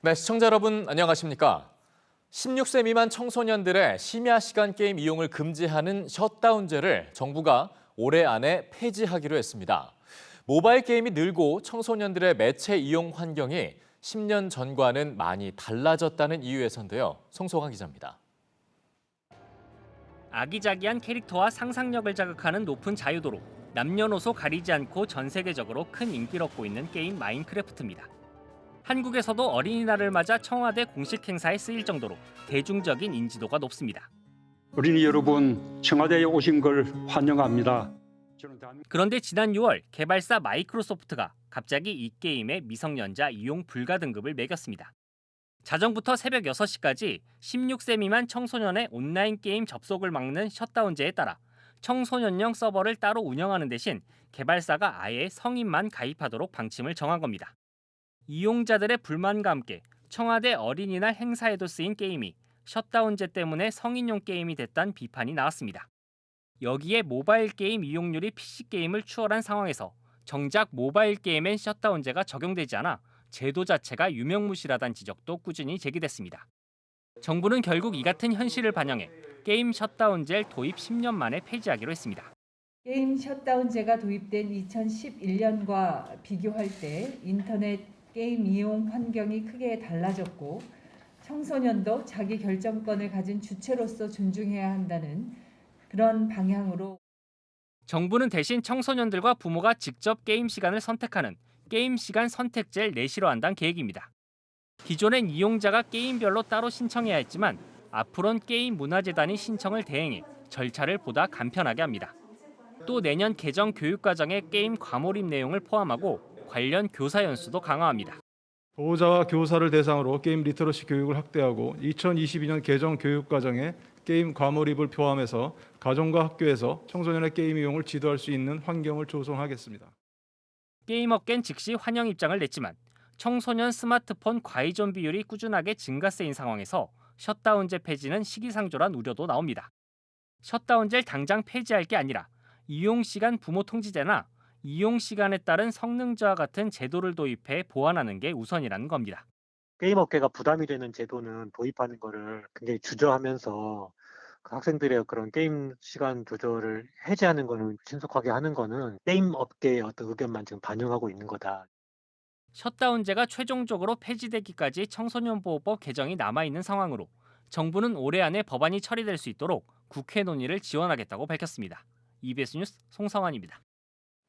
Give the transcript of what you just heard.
네, 시청자 여러분 안녕하십니까? 16세 미만 청소년들의 심야 시간 게임 이용을 금지하는 셧다운제를 정부가 올해 안에 폐지하기로 했습니다. 모바일 게임이 늘고 청소년들의 매체 이용 환경이 10년 전과는 많이 달라졌다는 이유에서인데요. 송소강 기자입니다. 아기자기한 캐릭터와 상상력을 자극하는 높은 자유도로 남녀노소 가리지 않고 전 세계적으로 큰 인기를 얻고 있는 게임 마인크래프트입니다. 한국에서도 어린이날을 맞아 청와대 공식 행사에 쓰일 정도로 대중적인 인지도가 높습니다. 어린이 여러분, 청와대에 오신 걸 환영합니다. 그런데 지난 6월 개발사 마이크로소프트가 갑자기 이 게임에 미성년자 이용 불가 등급을 매겼습니다. 자정부터 새벽 6시까지 16세 미만 청소년의 온라인 게임 접속을 막는 셧다운제에 따라 청소년용 서버를 따로 운영하는 대신 개발사가 아예 성인만 가입하도록 방침을 정한 겁니다. 이용자들의 불만과 함께 청와대 어린이날 행사에도 쓰인 게임이 셧다운제 때문에 성인용 게임이 됐다는 비판이 나왔습니다. 여기에 모바일 게임 이용률이 PC 게임을 추월한 상황에서 정작 모바일 게임엔 셧다운제가 적용되지 않아 제도 자체가 유명무실하다는 지적도 꾸준히 제기됐습니다. 정부는 결국 이 같은 현실을 반영해 게임 셧다운제를 도입 10년 만에 폐지하기로 했습니다. 게임 셧다운제가 도입된 2011년과 비교할 때 인터넷 게임 이용 환경이 크게 달라졌고 청소년도 자기 결정권을 가진 주체로서 존중해야 한다는 그런 방향으로 정부는 대신 청소년들과 부모가 직접 게임 시간을 선택하는 게임 시간 선택제를 내실화 한다는 계획입니다. 기존엔 이용자가 게임별로 따로 신청해야 했지만 앞으로는 게임 문화재단이 신청을 대행해 절차를 보다 간편하게 합니다. 또 내년 개정 교육과정에 게임 과몰입 내용을 포함하고 관련 교사 연수도 강화합니다. 보호자와 교사를 대상으로 게임 리터러시 교육을 확대하고 2022년 개정 교육과정에 게임 과몰입을 포함해서 가정과 학교에서 청소년의 게임 이용을 지도할 수 있는 환경을 조성하겠습니다. 게임업계는 즉시 환영 입장을 냈지만 청소년 스마트폰 과의존 비율이 꾸준하게 증가세인 상황에서 셧다운제 폐지는 시기상조란 우려도 나옵니다. 셧다운제를 당장 폐지할 게 아니라 이용시간 부모 통지제나 이용시간에 따른 성능 저하 같은 제도를 도입해 보완하는 게 우선이라는 겁니다. 게임업계가 부담이 되는 제도는 도입하는 거를 굉장히 주저하면서 그 학생들의 그런 게임 시간 조절을 해제하는 거는 신속하게 하는 거는 게임업계의 어떤 의견만 지금 반영하고 있는 거다. 셧다운제가 최종적으로 폐지되기까지 청소년보호법 개정이 남아있는 상황으로 정부는 올해 안에 법안이 처리될 수 있도록 국회 논의를 지원하겠다고 밝혔습니다. EBS 뉴스 송성환입니다.